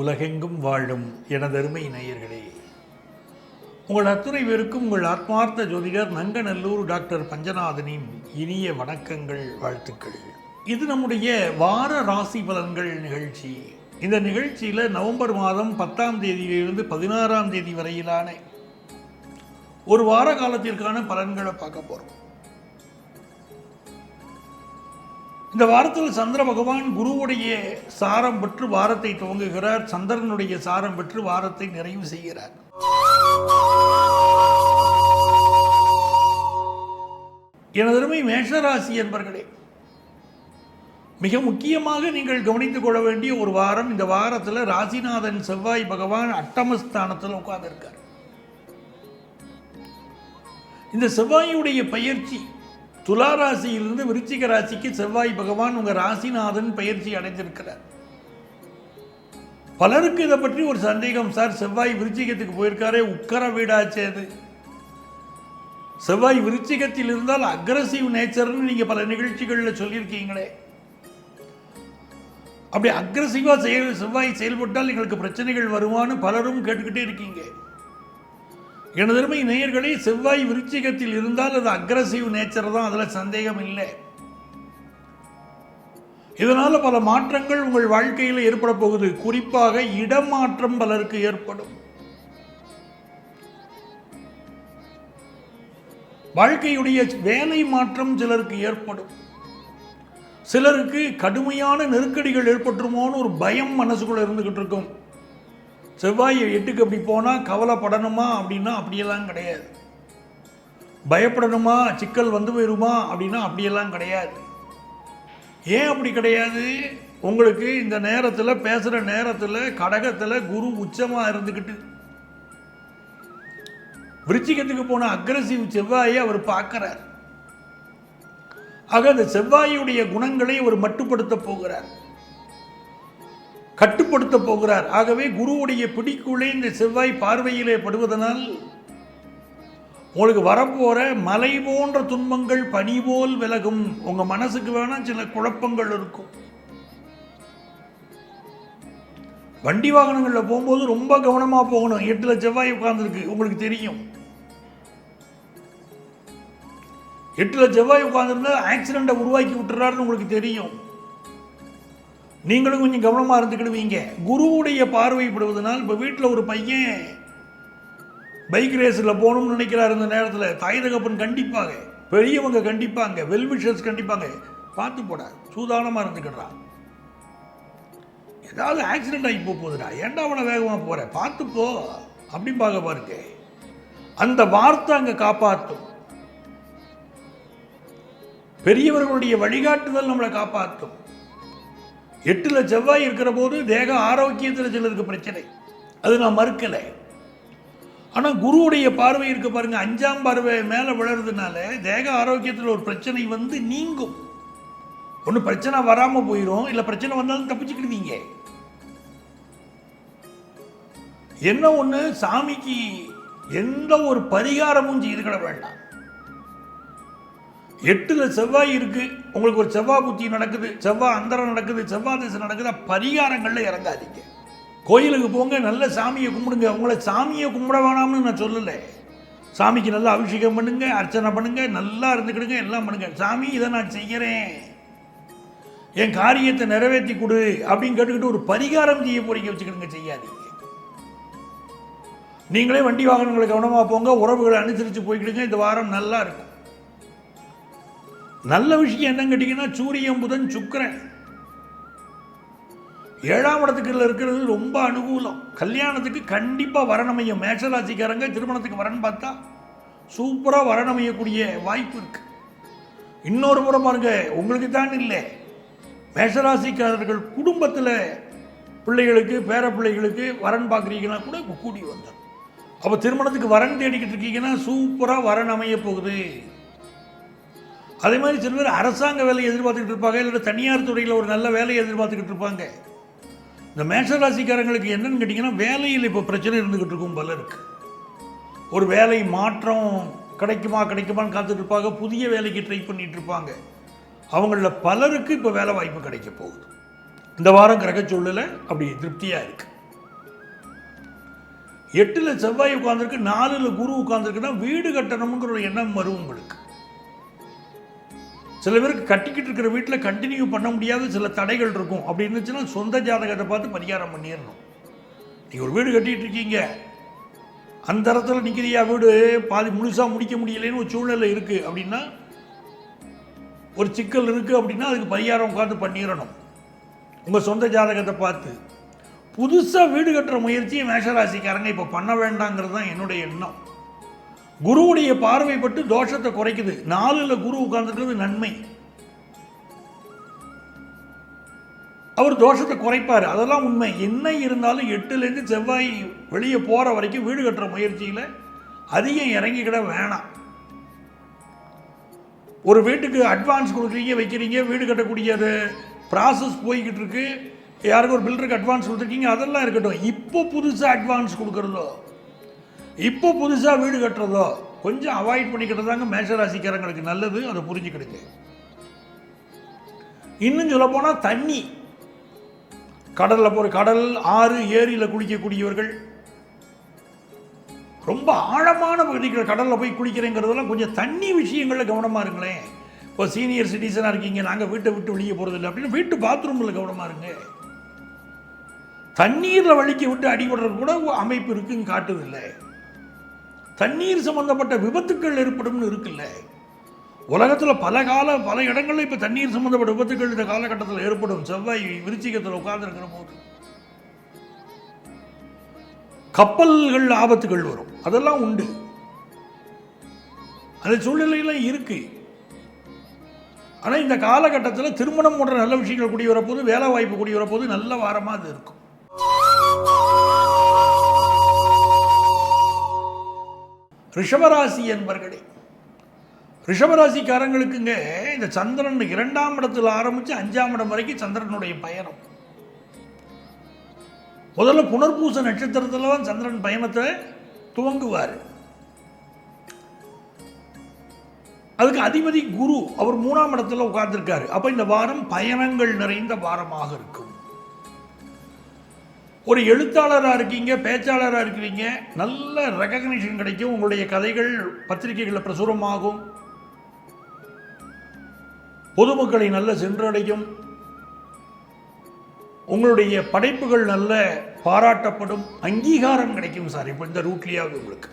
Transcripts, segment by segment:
உலகெங்கும் வாழும் எனதருமை நேயர்களே, உங்கள் அத்துணை பேருக்கும் உங்கள் ஆத்மார்த்த ஜோதிடர் நங்கநல்லூர் டாக்டர் பஞ்சநாதனின் இனிய வணக்கங்கள், வாழ்த்துக்கள். இது நம்முடைய வார ராசி பலன்கள் நிகழ்ச்சி. இந்த நிகழ்ச்சியில் நவம்பர் மாதம் 10ஆம் தேதியிலிருந்து 16ஆம் தேதி வரையிலான ஒரு வார காலத்திற்கான பலன்களை பார்க்க போகிறோம். இந்த வாரத்தில் சந்திர பகவான் குருவுடைய சாரம் பெற்று வாரத்தை துவங்குகிறார். சந்திரனுடைய சாரம் பெற்று வாரத்தை நிறைவு செய்கிறார். எனதருமை மேஷராசி என்பர்களே, மிக முக்கியமாக நீங்கள் கவனித்துக் கொள்ள வேண்டிய ஒரு வாரம். இந்த வாரத்தில் ராசிநாதன் செவ்வாய் பகவான் அட்டமஸ்தானத்தில் உட்கார்ந்திருக்கார். இந்த செவ்வாயுடைய பயிற்சி துலா ராசியிலிருந்து விருச்சிக ராசிக்கு செவ்வாய் பகவான் உங்கள் ராசிநாதன் பயிற்சி அடைந்திருக்கிறார். பலருக்கு இதை பற்றி ஒரு சந்தேகம், சார் செவ்வாய் விருச்சிகத்துக்கு போயிருக்காரே, உக்கர வீடாச்சே. அது செவ்வாய் விருச்சிகத்தில் இருந்தால் அக்ரசிவ் நேச்சர்னு நீங்கள் பல நிகழ்ச்சிகளில் சொல்லியிருக்கீங்களே, அப்படி அக்ரசிவாக செவ்வாய் செயல்பட்டால் எங்களுக்கு பிரச்சனைகள் வருமானு பலரும் கேட்டுக்கிட்டே இருக்கீங்க. எனதருமை நேயர்களே, செவ்வாய் விருச்சிகத்தில் இருந்தால் அது அக்ரசிவ் நேச்சர் தான், அதில் சந்தேகம் இல்லை. இதனால் பல மாற்றங்கள் உங்கள் வாழ்க்கையில் ஏற்பட போகுது. குறிப்பாக இடமாற்றம் பலருக்கு ஏற்படும். வாழ்க்கையுடைய வேலை மாற்றம் சிலருக்கு ஏற்படும். சிலருக்கு கடுமையான நெருக்கடிகள் ஏற்பட்டுருமோன்னு ஒரு பயம் மனசுக்குள்ள இருந்துகிட்டு இருக்கும். செவ்வாய் 8க்கு அப்படி போனால் கவலைப்படணுமா அப்படின்னா அப்படியெல்லாம் கிடையாது. பயப்படணுமா, சிக்கல் வந்து போயிருமா அப்படின்னா அப்படியெல்லாம் கிடையாது. ஏன் அப்படி கிடையாது? உங்களுக்கு இந்த நேரத்தில் பேசுகிற நேரத்தில் கடகத்தில் குரு உச்சமாக இருந்துக்கிட்டு விருச்சிகத்துக்கு போன அக்ரசிவ் செவ்வாயை அவர் பார்க்கிறார். ஆக அந்த செவ்வாயுடைய குணங்களை அவர் மட்டுப்படுத்த போகிறார், கட்டுப்படுத்த போகிறார். ஆகவே குருவுடைய பிடிக்குள்ளே இந்த செவ்வாய் பார்வையிலே படுவதனால் உங்களுக்கு வரப்போற மலை போன்ற துன்பங்கள் பனி போல் விலகும். உங்க மனசுக்கு வேணா சில குழப்பங்கள் இருக்கும். வண்டி வாகனங்களில் போகும்போது ரொம்ப கவனமா போகணும். 8ல் செவ்வாய் உட்கார்ந்துருக்கு, உங்களுக்கு தெரியும். 8ல் செவ்வாய் உட்கார்ந்துருந்தா ஆக்சிடென்ட்டை உருவாக்கி விட்டுறாருன்னு உங்களுக்கு தெரியும். நீங்களும் கொஞ்சம் கவனமாக இருந்துக்கிடுவீங்க. குருவுடைய பார்வைப்படுவதனால் இப்போ வீட்டில் ஒரு பையன் பைக் ரேஸில் போகணும்னு நினைக்கிறார். இந்த நேரத்தில் தாய் தகப்பன் கண்டிப்பாங்க, பெரியவங்க கண்டிப்பாங்க, வெல்விஷர்ஸ் கண்டிப்பாங்க, பார்த்து போட சூதானமாக இருந்துக்கிடுறான். ஏதாவது ஆக்சிடென்ட் ஆகி போகுதுடா, ஏன்டா அவனை வேகமாக போகிற, பார்த்து போ அப்படின்னு பார்க்க பாருங்க. அந்த வார்த்தை அங்கே காப்பாற்றும். பெரியவர்களுடைய வழிகாட்டுதல் நம்மளை காப்பாற்றும். 8ல் செவ்வாய் இருக்கிற போது தேக ஆரோக்கியத்தில் சிலருக்கு பிரச்சனை, அது நான் மறுக்கலை. ஆனால் குருவுடைய பார்வை இருக்க பாருங்க, 5ஆம் பார்வை மேலே விழறதுனால தேக ஆரோக்கியத்தில் ஒரு பிரச்சனை வந்து நீங்கும். ஒன்று பிரச்சனை வராமல் போயிடும், இல்லை பிரச்சனை வந்தாலும் தப்பிச்சுக்கிடுவீங்க. என்ன ஒன்று, சாமிக்கு எந்த ஒரு பரிகாரமும் செய்துக்கிட வேண்டாம். 8ல் செவ்வாய் இருக்கு, உங்களுக்கு ஒரு செவ்வாய் புத்தி நடக்குது, செவ்வாய் அந்தரம் நடக்குது, செவ்வாய் திசை நடக்குது, பரிகாரங்கள்ல இறங்காதீங்க. கோயிலுக்கு போங்க, நல்ல சாமியை கும்பிடுங்க. உங்களை சாமியை கும்பிட வேணாம்னு நான் சொல்லலை. சாமிக்கு நல்லா அபிஷேகம் பண்ணுங்க, அர்ச்சனை பண்ணுங்க, நல்லா இருந்துக்கிடுங்க, எல்லாம் பண்ணுங்க. சாமி இதை நான் செய்கிறேன், என் காரியத்தை நிறைவேற்றி கொடு அப்படின்னு கேட்டுக்கிட்டு ஒரு பரிகாரம் செய்ய போறீங்க வச்சுக்கிடுங்க, செய்யாதீங்க. நீங்களே வண்டி வாகனங்களை கவனமாக போங்க, உறவுகளை அனுசரித்து போய்க்கிடுங்க. இந்த வாரம் நல்லா இருக்கும். நல்ல விஷயம் என்னன்னு கேட்டீங்கன்னா, சூரியன் புதன் சுக்கிரன் 7ஆம் இடத்துக்குள்ள இருக்கிறது ரொம்ப அனுகூலம். கல்யாணத்துக்கு கண்டிப்பாக வரணமையும். மேஷராசிக்காரங்க திருமணத்துக்கு வரன் பார்த்தா சூப்பராக வரணமையக்கூடிய வாய்ப்பு இருக்கு. இன்னொரு புறம் பாருங்க, உங்களுக்கு தான் இல்லை, மேஷராசிக்காரர்கள் குடும்பத்தில் பிள்ளைகளுக்கு பேர பிள்ளைகளுக்கு வரன் பார்க்குறீங்கன்னா கூட கூடி வந்தோம். அப்போ திருமணத்துக்கு வரன் தேடிக்கிட்டு இருக்கீங்கன்னா சூப்பராக வரன் அமைய போகுது. அதே மாதிரி சில பேர் அரசாங்க வேலையை எதிர்பார்த்துக்கிட்டு இருப்பாங்க, இல்லை தனியார் துறையில் ஒரு நல்ல வேலையை எதிர்பார்த்துக்கிட்டு இருப்பாங்க. இந்த மேஷராசிக்காரங்களுக்கு என்னன்னு கேட்டிங்கன்னா, வேலையில் இப்போ பிரச்சனை இருந்துக்கிட்டு இருக்கும் பலருக்கு. ஒரு வேலை மாற்றம் கிடைக்குமான்னு காத்துட்டு இருப்பாங்க, புதிய வேலைக்கு ட்ரை பண்ணிட்டு இருப்பாங்க. அவங்களில் பலருக்கு இப்போ வேலை வாய்ப்பு கிடைக்க போகுது. இந்த வாரம் கிரக சூழல அப்படி திருப்தியாக இருக்குது. 8ல் செவ்வாய் உட்கார்ந்துருக்கு, 4ல் குரு உட்கார்ந்துருக்குன்னா வீடு கட்டணுங்கிற ஒரு எண்ணம் வரும் உங்களுக்கு. சில பேருக்கு கட்டிக்கிட்டு இருக்கிற வீட்டில் கண்டினியூ பண்ண முடியாத சில தடைகள் இருக்கும். அப்படி இருந்துச்சுன்னா சொந்த ஜாதகத்தை பார்த்து பரிகாரம் பண்ணிடணும். நீங்கள் ஒரு வீடு கட்டிகிட்டு இருக்கீங்க, அந்த இடத்துல நிற்கிறியா, வீடு பாதி முழுசாக முடிக்க முடியலைன்னு ஒரு சூழ்நிலை இருக்குது அப்படின்னா, ஒரு சிக்கல் இருக்குது அப்படின்னா அதுக்கு பரிகாரம் உட்காந்து பண்ணிடணும் உங்கள் சொந்த ஜாதகத்தை பார்த்து. புதுசாக வீடு கட்டுற முயற்சியை மேஷராசிக்காரங்க இப்போ பண்ண வேண்டாங்கிறது தான் என்னுடைய எண்ணம். குருவுடைய பார்வைப்பட்டு தோஷத்தை குறைக்குது. 4ல் குரு உட்கார்ந்துருக்கிறது நன்மை. அவர் தோஷத்தை குறைப்பார், அதெல்லாம் உண்மை. என்ன இருந்தாலும் 8லேருந்து செவ்வாய் வெளியே போகிற வரைக்கும் வீடு கட்டுற முயற்சியில் அதிகம் இறங்கிக்கிட வேணாம். ஒரு வீட்டுக்கு அட்வான்ஸ் கொடுக்குறீங்க, வைக்கிறீங்க, வீடு கட்டக்கூடிய ப்ராசஸ் போய்கிட்டு இருக்கு, யாருக்கும் ஒரு பில்டருக்கு அட்வான்ஸ் கொடுத்துருக்கீங்க, அதெல்லாம் இருக்கட்டும். இப்போ புதுசாக அட்வான்ஸ் கொடுக்குறதோ, இப்போ புதுசாக வீடு கட்டுறதோ கொஞ்சம் அவாய்ட் பண்ணிக்கிட்டதாங்க மேஷராசிக்காரங்களுக்கு நல்லது. அதை புரிஞ்சுக்கிடுங்க. இன்னும் சொல்ல போனால் தண்ணி, கடலில் போகிற, கடல் ஆறு ஏரியில் குளிக்கக்கூடியவர்கள், ரொம்ப ஆழமான பகுதிகள் கடலில் போய் குளிக்கிறேங்கிறதெல்லாம் கொஞ்சம் தண்ணி விஷயங்களில் கவனமாக இருங்களேன். இப்போ சீனியர் சிட்டிசனாக இருக்கீங்க, நாங்கள் வீட்டை விட்டு வெளியே போகிறதில்லை அப்படின்னு வீட்டு பாத்ரூமில் கவனமாக இருங்க. தண்ணீரில் வலிக்க விட்டு அடிபடுறது கூட அமைப்பு இருக்குன்னு காட்டுதில்லை. தண்ணீர் சம்பந்தப்பட்ட விபத்துக்கள் ஏற்படும் இருக்குல்ல. உலகத்தில் பல இடங்களில் இப்போ தண்ணீர் சம்பந்தப்பட்ட விபத்துக்கள் இந்த காலகட்டத்தில் ஏற்படும். செவ்வாய் விருச்சிகத்தில் உட்கார்ந்துருக்கிற போது கப்பல்கள் ஆபத்துகள் வரும், அதெல்லாம் உண்டு. அந்த சூழ்நிலையெல்லாம் இருக்கு. ஆனால் இந்த காலகட்டத்தில் திருமணம் போன்ற நல்ல விஷயங்கள் கூடி வரப்போது, வேலை வாய்ப்பு கூடி வரப்போது, நல்ல வாரமாக அது இருக்கும். ரிஷபராசி என்பர்களே, ரிஷபராசிக்காரங்களுக்குங்க இந்த சந்திரன் 2ஆம் இடத்துல ஆரம்பித்து 5ஆம் இடம் வரைக்கும் சந்திரனுடைய பயணம். முதல்ல புனர்பூச நட்சத்திரத்தில் தான் சந்திரன் பயணத்தை துவங்குவார். அதுக்கு அதிபதி குரு, அவர் 3ஆம் இடத்துல உட்கார்ந்துருக்காரு. அப்போ இந்த வாரம் பயணங்கள் நிறைந்த வாரமாக இருக்கும். ஒரு எழுத்தாளராக இருக்கீங்க, பேச்சாளராக இருக்கிறீங்க, நல்ல ரெகக்னிஷன் கிடைக்கும். உங்களுடைய கதைகள் பத்திரிகைகளில் பிரசுரமாகும், பொதுமக்களை நல்ல சென்றடையும், உங்களுடைய படைப்புகள் நல்ல பாராட்டப்படும், அங்கீகாரம் கிடைக்கும் சார். இப்போ இந்த ரூட்லேயாவது உங்களுக்கு.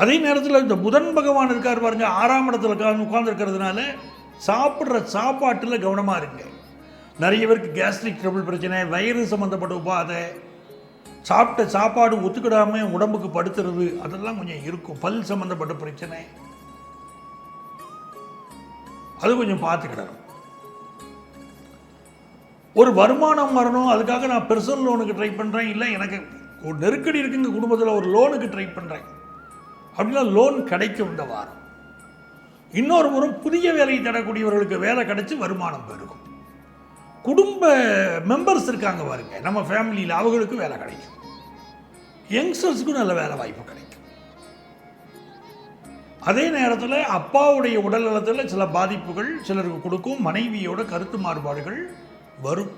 அதே நேரத்தில் இந்த புதன் பகவான் இருக்கார் பாருங்க, 6ஆம் இடத்துல உட்கார்ந்துருக்கிறதுனால சாப்பிட்ற சாப்பாட்டில் கவனமாக இருங்க. நிறைய பேருக்கு கேஸ்ட்ரிக் ட்ரபிள் பிரச்சனை, வயிறு சம்மந்தப்பட்ட உபாதை, சாப்பிட்ட சாப்பாடு ஒத்துக்கிடாமல் உடம்புக்கு படுத்துறது, அதெல்லாம் கொஞ்சம் இருக்கும். பல் சம்மந்தப்பட்ட பிரச்சனை, அது கொஞ்சம் பார்த்துக்கிடணும். ஒரு வருமானம் வரணும், அதுக்காக நான் பெர்சனல் லோனுக்கு ட்ரை பண்ணுறேன், இல்லை எனக்கு ஒரு நெருக்கடி இருக்குங்க குடும்பத்தில், ஒரு லோனுக்கு ட்ரை பண்ணுறேன் அப்படின்னா லோன் கிடைக்கும் இந்த வாரம். இன்னொரு புறம் புதிய வேலையை தரக்கூடியவர்களுக்கு வேலை கிடைச்சி வருமானம் பெருகும். குடும்ப மெம்பர்ஸ் இருக்காங்க பாருங்க நம்ம ஃபேமிலியில், அவங்களுக்கு வேலை கிடைக்கும். யங்ஸ்டர்ஸுக்கும் நல்ல வேலை வாய்ப்பு கிடைக்கும். அதே நேரத்தில் அப்பாவுடைய உடல் நலத்தில் சில பாதிப்புகள் சிலருக்கு கொடுக்கும். மனைவியோட கருத்து மாறுபாடுகள் வரும்.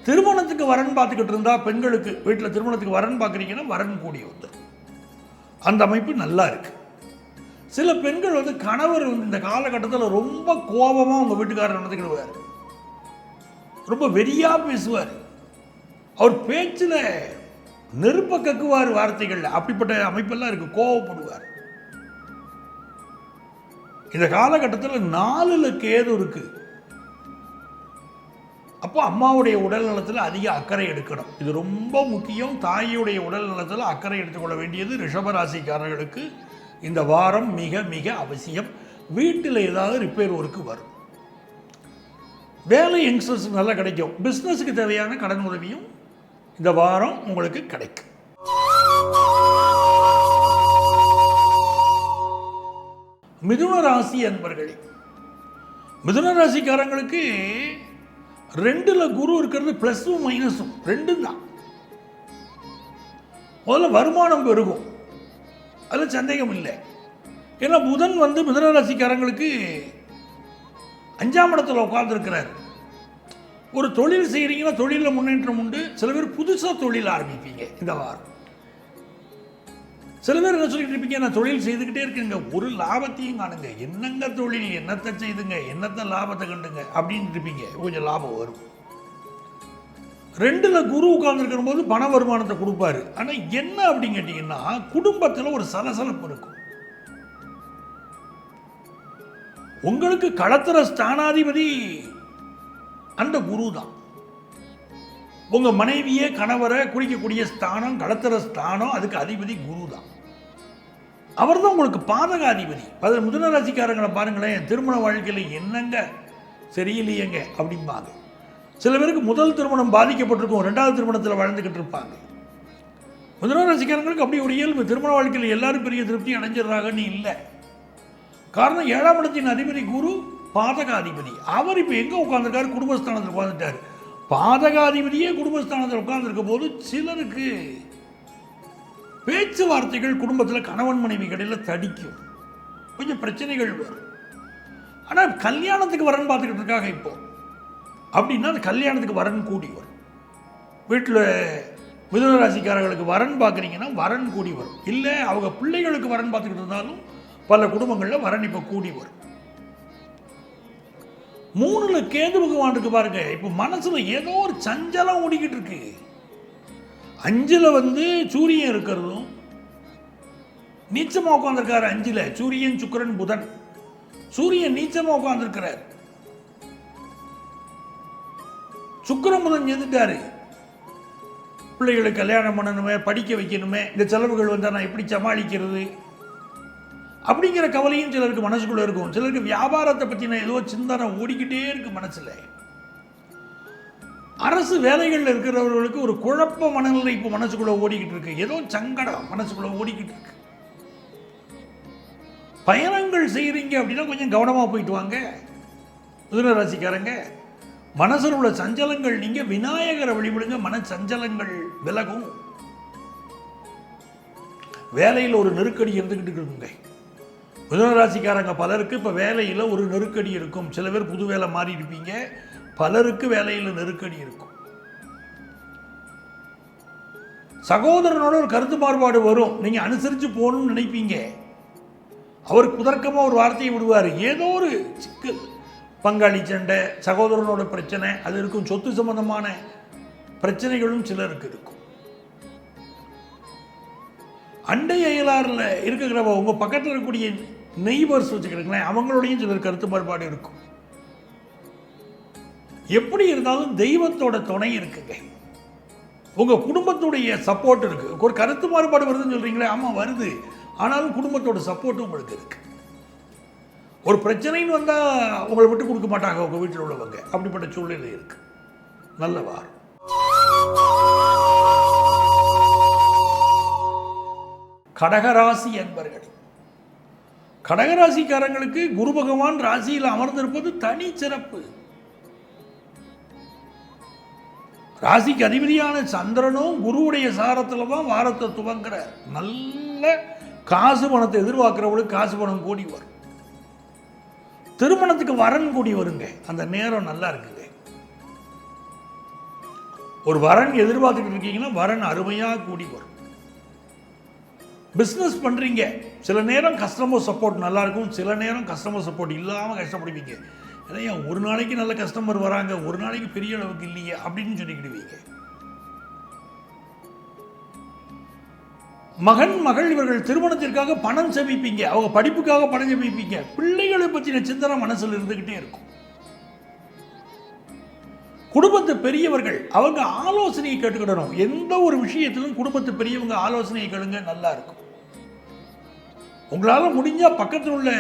திருமணத்துக்கு வரன் பார்த்துக்கிட்டு இருந்தால் பெண்களுக்கு வீட்டில் திருமணத்துக்கு வரன் பார்க்குறீங்கன்னா வரன் கூடி வந்துடும். அந்த அமைப்பு நல்லா இருக்கு. சில பெண்கள் கணவர் இந்த காலகட்டத்தில் ரொம்ப கோபமாக உங்கள் வீட்டுக்காரர் நடந்துக்கிடுவார், ரொம்ப வெறியா பேசுவார், அவர் பேச்சில் நெருப்ப கக்குவார் வார்த்தைகள், அப்படிப்பட்ட அமைப்பெல்லாம் இருக்கு. கோபப்படுவார். இந்த காலகட்டத்தில் 4ல் கேது இருக்கு. அப்போ அம்மாவுடைய உடல் நலத்தில் அதிக அக்கறை எடுக்கணும். இது ரொம்ப முக்கியம். தாயுடைய உடல் நலத்தில் அக்கறை எடுத்துக்கொள்ள வேண்டியது ரிஷபராசிக்காரர்களுக்கு இந்த வாரம் மிக மிக அவசியம். வீட்டில் ஏதாவது ரிப்பேர் ஒர்க்கு வரும். வேலை யங்ஸ்டர்ஸ் நல்லா கிடைக்கும். பிஸ்னஸுக்கு தேவையான கடன் உதவியும் இந்த வாரம் உங்களுக்கு கிடைக்கும். மிதுன ராசி அன்பர்களே, மிதுன ராசிக்காரங்களுக்கு 2ல் குரு இருக்கிறது, ப்ளஸும் மைனஸும் 2 தான். முதல்ல வருமானம் பெருகும், அதில் சந்தேகம் இல்லை. ஏன்னா புதன் மிதுன ராசிக்காரங்களுக்கு 5ஆம் இடத்துல உட்கார்ந்துருக்கிறார். ஒரு தொழில் செய்கிறீங்கன்னா தொழிலில் முன்னேற்றம் உண்டு. சில பேர் புதுசாக தொழில் ஆரம்பிப்பீங்க இந்த வாரம். சில பேர் என்ன சொல்லிட்டு இருப்பீங்க, நான் தொழில் செய்துக்கிட்டே இருக்கேங்க, ஒரு லாபத்தையும் காணுங்க, என்னங்க தொழில், என்னத்தை செய்துங்க, என்னத்தை லாபத்தை கண்டுங்க அப்படின்னு இருப்பீங்க. கொஞ்சம் லாபம் வரும். 2ல் குரு உட்கார்ந்துருக்கிற போது பண வருமானத்தை கொடுப்பாரு. ஆனால் என்ன அப்படின்னு கேட்டீங்கன்னா, குடும்பத்தில் ஒரு சலசலப்பு இருக்கும். உங்களுக்கு களத்திர ஸ்தானாதிபதி அந்த குரு தான். உங்க மனைவியே கணவரை குறிக்கக்கூடிய ஸ்தானம் களத்திர ஸ்தானம், அதுக்கு அதிபதி குரு தான். அவர் தான் உங்களுக்கு பாதகாதிபதி. அதில் மிதுன ராசிக்காரங்களை பாருங்களேன், திருமண வாழ்க்கையில் என்னங்க சரியில்லையேங்க அப்படிம்பாங்க. சில பேருக்கு முதல் திருமணம் பாதிக்கப்பட்டிருக்கும், 2வது திருமணத்தில் வாழ்ந்துக்கிட்டு இருப்பாங்க. மிதுன ராசிக்காரங்களுக்கு அப்படி ஒரு இயல்பு. திருமண வாழ்க்கையில் எல்லாரும் பெரிய திருப்தி அடைஞ்சிடறாங்கன்னு இல்லை. காரணம் 7ஆம் இடத்தின் அதிபதி குரு பாதகாதிபதி. அவர் இப்போ எங்கே உட்காந்துருக்காரு, குடும்பஸ்தானத்தில் உட்காந்துட்டார். பாதகாதிபதியே குடும்பஸ்தானத்தில் உட்கார்ந்துருக்கும் போது சிலருக்கு பேச்சுவார்த்தைகள் குடும்பத்தில் கணவன் மனைவி கடையில் தடிக்கும், கொஞ்சம் பிரச்சனைகள் வரும். ஆனால் கல்யாணத்துக்கு வரன்னு பார்த்துக்கிட்டு இருக்காங்க இப்போ. அப்படின்னா அந்த கல்யாணத்துக்கு வரன் கூடி வரும். வீட்டில் மிதுன ராசிக்காரர்களுக்கு வரன் பார்க்குறீங்கன்னா வரன் கூடி வரும். இல்லை அவங்க பிள்ளைகளுக்கு வரன் பார்த்துக்கிட்டு இருந்தாலும் பல குடும்பங்களில் வரன் இப்போ கூடி வரும். 3ல் கேது பகவான் இருக்கு பாருங்க. இப்போ மனசுல ஏதோ ஒரு சஞ்சலம் ஓடிக்கிட்டு இருக்கு. 5ல் சூரியன் இருக்கிறதும் நீச்சமா உட்கார்ந்துருக்காரு. 5ல் சூரியன் சுக்கிரன் புதன். சூரியன் நீச்சமா உட்கார்ந்துருக்கிறார். சுக்கிரன் புதன் எதுக்காரு, பிள்ளைகளுக்கு கல்யாணம் பண்ணணுமே, படிக்க வைக்கணுமே, இந்த செலவுகள் வந்தால் நான் எப்படி சமாளிக்கிறது அப்படிங்கிற கவலையும் சிலருக்கு மனசுக்குள்ள இருக்கும். சிலருக்கு வியாபாரத்தை பற்றின ஏதோ சிந்தனை ஓடிக்கிட்டே இருக்கு மனசுல. அரசு வேலைகளில் இருக்கிறவர்களுக்கு ஒரு குழப்ப மனநிலை இப்போ மனசுக்குள்ள ஓடிக்கிட்டு இருக்கு. ஏதோ சங்கடம் மனசுக்குள்ள ஓடிக்கிட்டு இருக்கு. பயணங்கள் செய்கிறீங்க அப்படின்னா கொஞ்சம் கவனமாக போயிட்டு வாங்க மிதுன ராசிக்காரங்க. மனசில் உள்ள சஞ்சலங்கள் நீங்க விநாயகரை வழிபடுங்க, மன சஞ்சலங்கள் விலகும். வேலையில் ஒரு நெருக்கடி இருந்துக்கிட்டு இருக்குங்க மிதுன ராசிக்காரங்க. பலருக்கு இப்போ வேலையில் ஒரு நெருக்கடி இருக்கும். சில பேர் புது வேலை மாறி இருப்பீங்க, பலருக்கு வேலையில் நெருக்கடி இருக்கும். சகோதரனோட ஒரு கருத்து மாறுபாடு வரும், நீங்கள் அனுசரித்து போகணும்னு நினைப்பீங்க. அவர் குதர்க்கமாக ஒரு வார்த்தையை விடுவார். ஏதோ ஒரு சிக்கல், பங்காளி சண்டை, சகோதரனோட பிரச்சனை அது இருக்கும். சொத்து சம்பந்தமான பிரச்சனைகளும் சிலருக்கு இருக்கும். அண்டை அயலாரில் இருக்கிறவங்க உங்கள் பக்கத்தில் இருக்கக்கூடிய நெய்பர்ஸ் வச்சுக்கிறீங்களேன், அவங்களோடையும் சிலர் கருத்து மாறுபாடு இருக்கும். எப்படி இருந்தாலும் தெய்வத்தோட துணை இருக்குங்க, உங்கள் குடும்பத்துடைய சப்போர்ட் இருக்கு. ஒரு கருத்து மாறுபாடு வருதுன்னு சொல்கிறீங்களே, ஆமாம் வருது, ஆனாலும் குடும்பத்தோட சப்போர்ட்டும் உங்களுக்கு இருக்கு. ஒரு பிரச்சனைன்னு வந்தால் உங்களை விட்டு கொடுக்க மாட்டாங்க உங்கள் வீட்டில் உள்ளவங்க. அப்படிப்பட்ட சூழ்நிலை இருக்கு. நல்ல வாரம். கடகராசி என்பர்கள், கடகராசிக்காரங்களுக்கு குரு பகவான் ராசியில் அமர்ந்திருப்பது தனி சிறப்பு. ராசிக்கு அதிபதியான சந்திரனும் குருவுடைய சாரத்தில் தான் வாரத்தை துவங்குறார். நல்ல காசு பணத்தை எதிர்பார்க்கிறவங்களுக்கு காசு பணம் கூடி வரும். திருமணத்துக்கு வரன் கூடி வருங்க, அந்த நேரம் நல்லா இருக்குங்க. ஒரு வரன் எதிர்பார்த்துக்கிட்டு இருக்கீங்கன்னா வரன் அருமையாக கூடி வரும். பிஸ்னஸ் பண்ணுறீங்க, சில நேரம் கஸ்டமர் சப்போர்ட் நல்லா இருக்கும், சில நேரம் கஸ்டமர் சப்போர்ட் இல்லாமல் கஷ்டப்படுவீங்க. ஏன்னா ஒரு நாளைக்கு நல்ல கஸ்டமர் வராங்க, ஒரு நாளைக்கு பெரிய அளவுக்கு இல்லையே அப்படின்னு சொல்லிக்கிடுவீங்க. மகன் மகள் இவர்கள் திருமணத்திற்காக பணம் சேமிப்பீங்க, அவங்க படிப்புக்காக பணம் சேமிப்பீங்க. பிள்ளைகளை பற்றின சிந்தனை மனசில் இருந்துகிட்டே இருக்கும். குடும்பத்து பெரியவர்கள் அவங்க ஆலோசனையை கேட்டுக்கிடணும். எந்த ஒரு விஷயத்திலும் குடும்பத்து பெரியவங்க ஆலோசனையை கேளுங்க, நல்லா இருக்கும். உங்களால் முடிஞ்சால் பக்கத்தில் உள்ள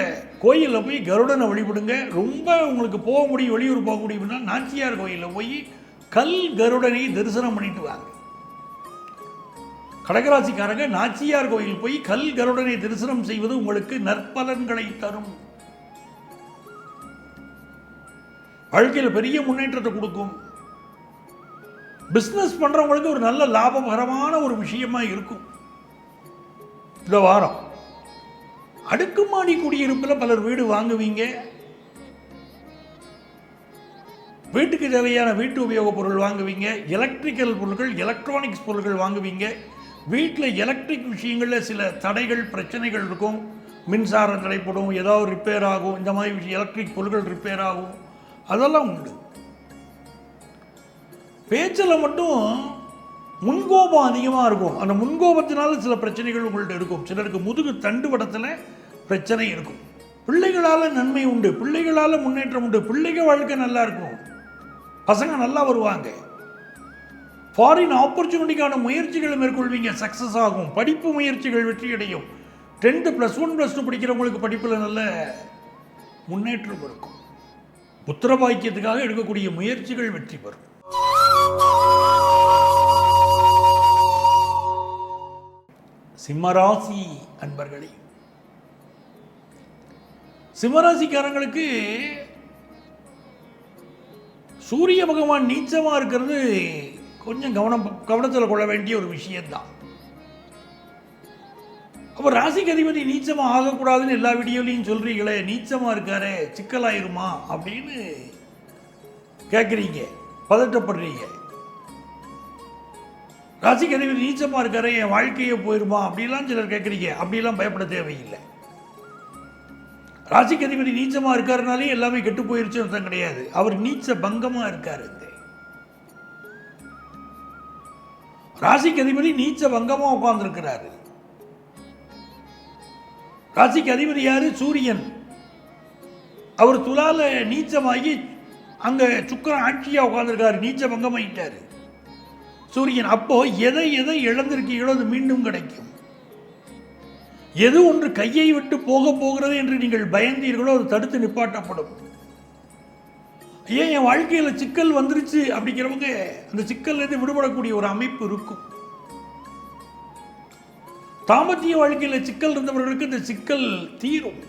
கோயிலில் போய் கருடனை வழிபடுங்க. ரொம்ப உங்களுக்கு போக முடியும், வெளியூர் போக முடியும்னா நாச்சியார் கோயிலில் போய் கல் கருடனை தரிசனம் பண்ணிட்டு வாங்க. கடகராசிக்காரங்க நாச்சியார் கோயில் போய் கல் கருடனை தரிசனம் செய்வது உங்களுக்கு நற்பலன்களை தரும். வாழ்க்கையில் பெரிய முன்னேற்றத்தை கொடுக்கும். பிஸ்னஸ் பண்றவங்களுக்கு ஒரு நல்ல லாபகரமான ஒரு விஷயமா இருக்கும் இந்த வாரம். அடுக்குமாடி குடியிருப்பில் பலர் வீடு வாங்குவீங்க. வீட்டுக்கு தேவையான வீட்டு உபயோகப் பொருள் வாங்குவீங்க, எலக்ட்ரிக்கல் பொருட்கள், எலக்ட்ரானிக்ஸ் பொருட்கள் வாங்குவீங்க. வீட்டில் எலக்ட்ரிக் விஷயங்களில் சில தடைகள், பிரச்சனைகள் இருக்கும். மின்சாரம் தடைப்படும், ஏதாவது ரிப்பேர் ஆகும், இந்த மாதிரி விஷயம், எலக்ட்ரிக் பொருட்கள் ரிப்பேர் ஆகும், அதெல்லாம் உண்டு. பேச்சில் மட்டும் முன்கோபம் அதிகமாக இருக்கும். அந்த முன்கோபத்தினால சில பிரச்சனைகள் உங்கள்கிட்ட இருக்கும். சிலருக்கு முதுகு தண்டுவடத்தில் பிரச்சனை இருக்கும். பிள்ளைகளால் நன்மை உண்டு, பிள்ளைகளால் முன்னேற்றம் உண்டு, பிள்ளைகள் வாழ்க்கை நல்லா இருக்கும், பசங்க நல்லா வருவாங்க. ஃபாரின் ஆப்பர்ச்சுனிட்டிக்கான முயற்சிகளை மேற்கொள்வீங்க, சக்ஸஸ் ஆகும். படிப்பு முயற்சிகள் வெற்றி அடையும். 10th +1 +2 படிக்கிறவங்களுக்கு படிப்பில் நல்ல முன்னேற்றம் இருக்கும். புத்திர பாக்கியத்துக்காக எடுக்கக்கூடிய முயற்சிகள் வெற்றி பெறும். சிம்மராசி அன்பர்களே, சிம்மராசிக்காரங்களுக்கு சூரிய பகவான் நீச்சமா இருக்கிறது கொஞ்சம் கவனத்தில் கொள்ள வேண்டிய ஒரு விஷயம்தான். அப்போ ராசிக்கு அதிபதி நீச்சமாக ஆகக்கூடாதுன்னு எல்லா வீடியோலையும் சொல்றீங்களே, நீச்சமாக இருக்காரு சிக்கலாயிருமா அப்படின்னு கேட்குறீங்க, பதட்டப்படுறீங்க. ராசிக்கு அதிபதி நீச்சமாக இருக்காரு, என் வாழ்க்கையே போயிருமா அப்படிலாம் சிலர் கேட்குறீங்க. அப்படிலாம் பயப்பட தேவையில்லை. ராசிக்கு அதிபதி நீச்சமாக இருக்காருனாலே எல்லாமே கெட்டு போயிருச்சுன்னு அர்த்தம் கிடையாது. அவர் நீச்ச பங்கமாக இருக்காரு. ராசிக்கு அதிபதி நீச்ச பங்கமாக உட்கார்ந்துருக்கிறாரு. ராசிக்கு அதிபதி யாரு? சூரியன். அவர் துலால நீச்சமாகி அங்க சுக்கிரன் ஆட்சியா உட்கார்ந்துருக்காரு, நீச்ச பங்கமாயிட்டாரு சூரியன். அப்போ எதை எதை இழந்திருக்கீங்களோ அது மீண்டும் கிடைக்கும். எது ஒன்று கையை விட்டு போக போகிறது என்று நீங்கள் பயந்தீர்களோ அது தடுத்து நிப்பாட்டப்படும். ஏன் என் வாழ்க்கையில் சிக்கல் வந்துருச்சு அப்படிங்கிறவங்க அந்த சிக்கல்லேருந்து விடுபடக்கூடிய ஒரு அமைப்பு இருக்கும். தாம்பத்திய வாழ்க்கையில் சிக்கல் இருந்தவர்களுக்கு இந்த சிக்கல் தீரும்.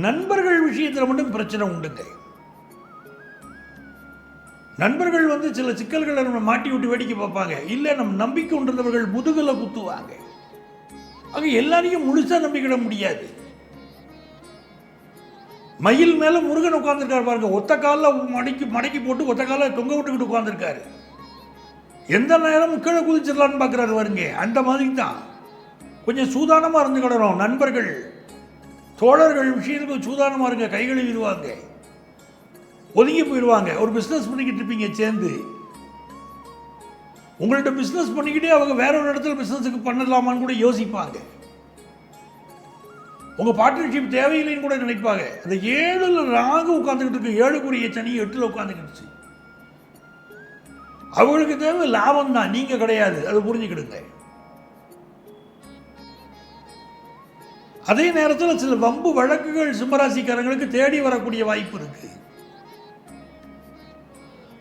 நண்பர்கள் விஷயத்தில் மட்டும் பிரச்சனை உண்டுங்க. நண்பர்கள் சில சிக்கல்களை நம்ம மாட்டி விட்டு வேடிக்கை பார்ப்பாங்க. இல்லை, நம்ம நம்பிக்கை கொண்டிருந்தவர்கள் முதுகலை குத்துவாங்க. ஆக எல்லாரையும் முழுசா நம்பிக்கிட முடியாது. மயில் மேல முருகன் உட்கார்ந்துருக்காரு பாருங்க, ஒத்த காலில் மடக்கி போட்டு ஒத்த காலில் தொங்க விட்டுக்கிட்டு உட்கார்ந்துருக்காரு. எந்த நேரமும் கீழே குதிச்சிடலான்னு பார்க்குறாரு வருங்க. அந்த மாதிரி தான் கொஞ்சம் சூதானமாக இருந்துக்கிடணும். நண்பர்கள் தோழர்கள் விஷயத்துக்கு சூதானமாக இருங்க. கைகளை விடுவாங்க, ஒதுங்கி போயிடுவாங்க. ஒரு பிஸ்னஸ் பண்ணிக்கிட்டு இருப்பீங்க சேர்ந்து, உங்கள்கிட்ட பிஸ்னஸ் பண்ணிக்கிட்டே அவங்க வேற ஒரு இடத்துல பிஸ்னஸுக்கு பண்ணலாமான்னு கூட யோசிப்பாங்க. உங்க பார்ட்னர்ஷிப் தேவையில்லைன்னு கூட நினைப்பாங்க. அந்த 7ல் ராகு உட்காந்துக்கிட்டு இருக்கு, 7க்குரிய சனி 8ல் உட்காந்துக்கிடுச்சு. அவங்களுக்கு தேவை லாபம் தான், நீங்க கிடையாது. அது புரிஞ்சுக்கிடுங்க. அதே நேரத்தில் சில வம்பு வழக்குகள் சிம்மராசிக்காரங்களுக்கு தேடி வரக்கூடிய வாய்ப்பு இருக்கு.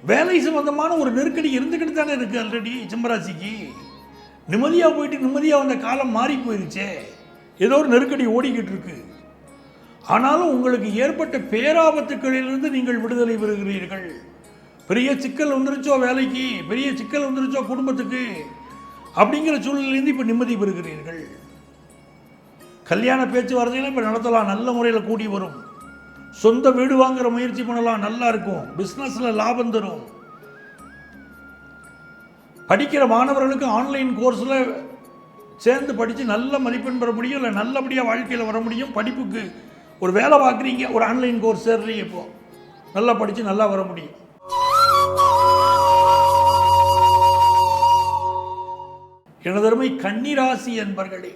வேலை சம்பந்தமான ஒரு நெருக்கடி இருந்துக்கிட்டு தானே இருக்கு. ஆல்ரெடி சிம்மராசிக்கு நிம்மதியாக போயிட்டு நிம்மதியாக வந்த காலம் மாறி போயிருச்சே. ஏதோ ஒரு நெருக்கடி ஓடிக்கிட்டு இருக்கு. ஆனாலும் உங்களுக்கு ஏற்பட்ட பேராபத்துக்களிலிருந்து நீங்கள் விடுதலை பெறுகிறீர்கள். பெரிய சிக்கல் வந்துருச்சோ வேலைக்கு, பெரிய சிக்கல் வந்துருச்சோ குடும்பத்துக்கு, அப்படிங்கிற சூழ்நிலையிலிருந்து இப்போ நிம்மதி பெறுகிறீர்கள். கல்யாண பேச்சுவார்த்தைகளும் இப்போ நடத்தலாம், நல்ல முறையில் கூடி வரும். சொந்த வீடு வாங்குற முயற்சி பண்ணலாம், நல்லா இருக்கும். பிஸ்னஸ்ல லாபம் தரும். படிக்கிற மாணவர்களுக்கு ஆன்லைன் கோர்ஸில் சேர்ந்து படித்து நல்ல மதிப்பெண் பெற முடியும், இல்லை நல்லபடியாக வாழ்க்கையில் வர முடியும். படிப்புக்கு ஒரு வேலை பார்க்குறீங்க, ஒரு ஆன்லைன் கோர்ஸ் சேர்றீங்க, இப்போ நல்லா படித்து நல்லா வர முடியும். எனதருமை கன்னிராசி என்பர்களே,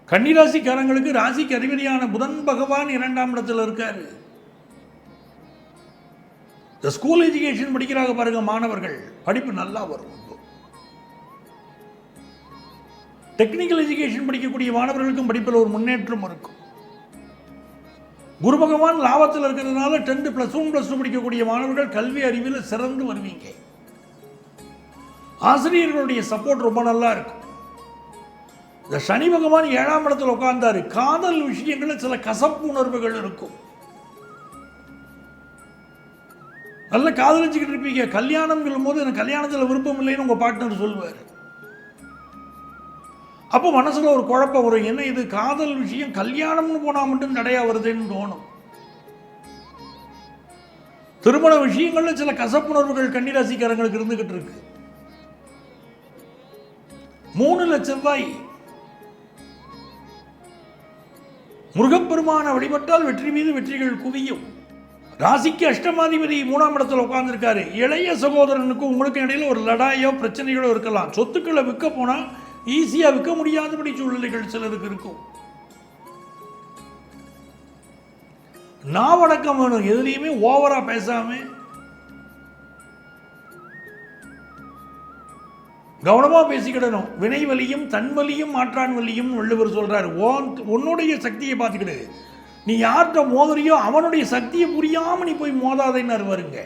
கன்னிராசிக்காரங்களுக்கு ராசிக்கு அதிபதியான புதன் பகவான் 2ஆம் இடத்துல இருக்காரு. இந்த ஸ்கூல் எஜுகேஷன் படிக்கிறாங்க பாருங்க மாணவர்கள், படிப்பு நல்லா வரும். டெக்னிக்கல் எஜுகேஷன் படிக்கக்கூடிய மாணவர்களுக்கும் படிப்பில் ஒரு முன்னேற்றம் இருக்கும். குரு பகவான் லாபத்தில் இருக்கிறதுனால 10th +1 +2 படிக்கக்கூடிய மாணவர்கள் கல்வி அறிவில் சிறந்து வருவீங்க. ஆசிரியர்களுடைய சப்போர்ட் ரொம்ப நல்லா இருக்கும். இந்த சனி பகவான் 7ஆம் இடத்துல உட்கார்ந்தாரு. காதல் விஷயங்களில் சில கசப்பு உணர்வுகள் இருக்கும். நல்ல காதலிச்சுக்கிட்டு இருப்பீங்க. கல்யாணம் போது எனக்கு கல்யாணத்தில் விருப்பம் இல்லைன்னு உங்க பார்ட்னர் சொல்லுவார். அப்போ மனசுல ஒரு குழப்பம் வரும். என்ன இது காதல் விஷயம், கல்யாணம்னு போனால் மட்டும் தடையா வருதுன்னு தோணும். திருமண விஷயங்கள்ல சில கசப்புணர்வுகள் கன்னிராசிக்காரங்களுக்கு இருந்துகிட்டு இருக்கு. 3 செவ்வாய் முருகப்பெருமான வழிபட்டால் வெற்றி மீது வெற்றிகள் குவியும். ராசிக்கு அஷ்டமாதிபதி 3ஆம் இடத்துல உட்கார்ந்துருக்காரு. இளைய சகோதரனுக்கும் உங்களுக்கு இடையில ஒரு லடாயோ பிரச்சனைகளோ இருக்கலாம். சொத்துக்களை விற்க போனா ஈஸியா விற்க முடியாதபடி சூழ்நிலைகள் சிலருக்கு இருக்கும். நாவடக்கம் வேணும், எதுலையுமே ஓவரா பேசாம கவனமா பேசிக்கிடணும். வினை வலியும் தன் வலியும் மாற்றான் வலியும் வள்ளுவர் சொல்றாரு. உன்னுடைய சக்தியை பார்த்துக்கிடு, நீ யார்கிட்ட மோதுறியோ அவனுடைய சக்தியை புரியாம நீ போய் மோதாதைன்னு வருங்க.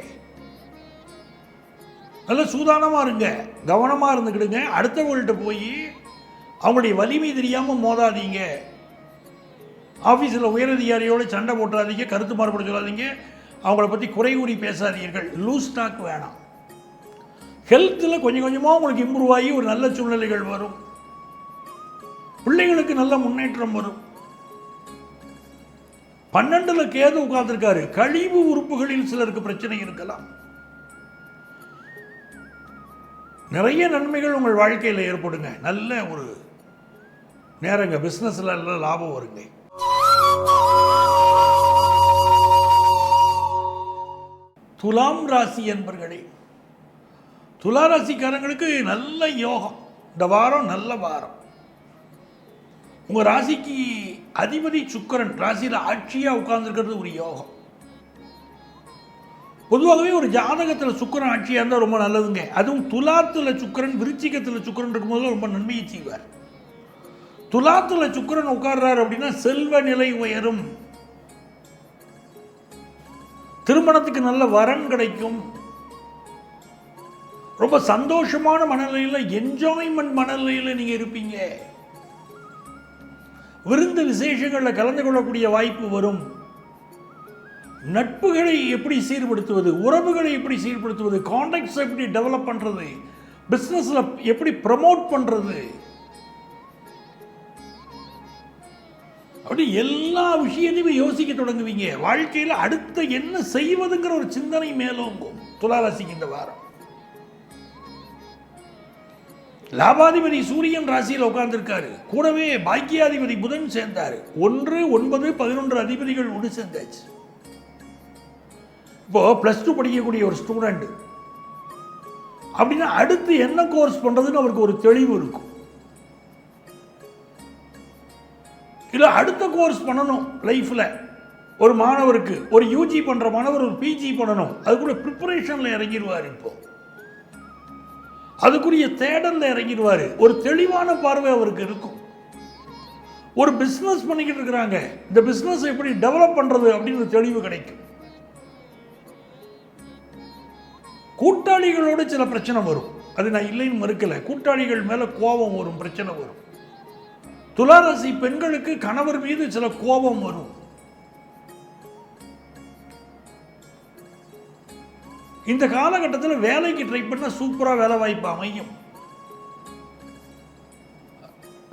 நல்ல சூதானமா இருங்க, கவனமா இருந்துக்கிடுங்க. அடுத்தவங்கள்ட்ட போய் அவங்களுடைய வலிமை தெரியாம மோதாதீங்க. ஆஃபீஸில் உயரதிகாரியோடு சண்டை போட்டாதீங்க, கருத்து மாறுபட சொல்லாதீங்க, அவங்கள பற்றி குறை கூறி பேசாதீர்கள். லூஸ் டாக் வேணாம். ஹெல்த்தில் கொஞ்சம் கொஞ்சமாக உங்களுக்கு இம்ப்ரூவ் ஆகி ஒரு நல்ல சூழ்நிலைகள் வரும். பிள்ளைகளுக்கு நல்ல முன்னேற்றம் வரும். 12ல் கேது உட்கார்ந்துருக்காரு. கழிவு உறுப்புகளில் சிலருக்கு பிரச்சனை இருக்கலாம். நிறைய நன்மைகள் உங்கள் வாழ்க்கையில் ஏற்படுங்க. நல்ல ஒரு நேரங்க. பிஸ்னஸில் நல்ல லாபம் வருங்க. துலாம் ராசி என்பர்களே, துலா ராசிக்காரங்களுக்கு நல்ல யோகம். இந்த வாரம் நல்ல வாரம். உங்க ராசிக்கு அதிபதி சுக்கிரன் ராசியில் ஆட்சியா உட்கார்ந்துருக்கிறது ஒரு யோகம். பொதுவாகவே ஒரு ஜாதகத்தில் சுக்கிரன் ஆட்சியாக இருந்தால் ரொம்ப நல்லதுங்க. அதுவும் துலாத்தில் சுக்கிரன் விருச்சிகத்தில் சுக்கிரன் இருக்கும்போது ரொம்ப நன்மையை செய்வார். துலாத்தில் சுக்கிரன் உட்கார்றாரு அப்படின்னா செல்வ நிலை உயரும், திருமணத்துக்கு நல்ல வரன் கிடைக்கும், ரொம்ப சந்தோஷமான மனநிலையில் என்ஜாய்மெண்ட் மனநிலையில் நீங்க இருப்பீங்க. விருந்து விசேஷங்களில் கலந்து கொள்ளக்கூடிய வாய்ப்பு வரும். நட்புகளை எப்படி சீர்படுத்துவது, உறவுகளை எப்படி சீர்படுத்துவது, கான்டாக்ட்ஸ் எப்படி டெவலப் பண்றது, பிசினஸ்ல எப்படி ப்ரமோட் பண்றது, அப்படி எல்லா விஷயத்தையுமே யோசிக்க தொடங்குவீங்க. வாழ்க்கையில் அடுத்த என்ன செய்வதுங்கிற ஒரு சிந்தனை மேலோங்கும் துளாராசிக்கு இந்த வாரம். லாபாதிபதி சூரியன் ராசியில் உட்கார்ந்துருக்காரு. கூடவே பாக்கியாதிபதி புதன் சேர்ந்தாரு. 1, 9, 11 அதிபதிகள் ஒன்று சேர்ந்தாச்சு. இப்போ +2 படிக்கக்கூடிய ஒரு ஸ்டூடெண்ட் அப்படின்னா அடுத்து என்ன கோர்ஸ் பண்றதுன்னு அவருக்கு ஒரு தெளிவு இருக்கும். இல்ல அடுத்த கோர்ஸ் பண்ணணும் லைஃப்ல. ஒரு மாணவருக்கு ஒரு யூஜி பண்ற மாணவர் ஒரு பிஜி பண்ணணும், அதுக்குள்ள ப்ரிப்பரேஷன்ல இறங்கிடுவார். இப்போ அதுக்குரிய தேடல்ல இறங்கிடுவாரு. ஒரு தெளிவான பார்வை அவருக்கு இருக்கும். ஒரு பிசினஸ் பண்ணிக்கிட்டு இருக்கிறாங்க, இந்த பிசினஸ் எப்படி டெவலப் பண்றது அப்படின்னு தெளிவு கிடைக்கும். கூட்டாளிகளோடு சில பிரச்சனை வரும், அது நான் இல்லைன்னு மறுக்கல. கூட்டாளிகள் மேல கோபம் வரும், பிரச்சனை வரும். துளாராசி பெண்களுக்கு கணவர் மீது சில கோபம் வரும். இந்த காலகட்டத்தில் வேலைக்கு ட்ரை பண்ண சூப்பரா வேலை வாய்ப்பு அமையும்.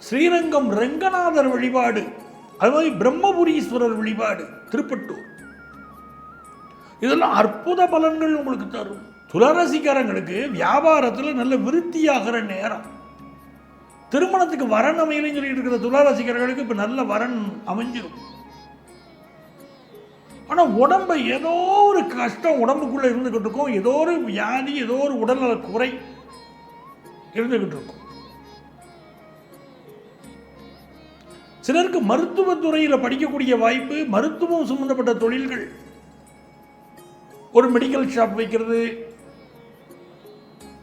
ஸ்ரீரங்கம் ரெங்கநாதர் வழிபாடு, அது மாதிரி பிரம்மபுரீஸ்வரர் வழிபாடு திருப்பட்டூர், இதெல்லாம் அற்புத பலன்கள் உங்களுக்கு தரும். துளாராசிக்காரங்களுக்கு வியாபாரத்தில் நல்ல விருத்தியாகிற நேரம். திருமணத்துக்கு வரன் அமையலைன்னு சொல்லிட்டு இருக்கிற துளாராசிக்காரர்களுக்கு இப்ப நல்ல வரன் அமைஞ்சிடும். ஆனா உடம்பு ஏதோ ஒரு கஷ்டம் உடம்புக்குள்ள இருந்துகிட்டு இருக்கும், ஏதோ ஒரு வியாதி, ஏதோ ஒரு உடல்நல குறை இருந்துகிட்டு இருக்கும். சிலருக்கு மருத்துவத்துறையில் படிக்கக்கூடிய வாய்ப்பு, மருத்துவம் சம்பந்தப்பட்ட தொழில்கள், ஒரு மெடிக்கல் ஷாப் வைக்கிறது,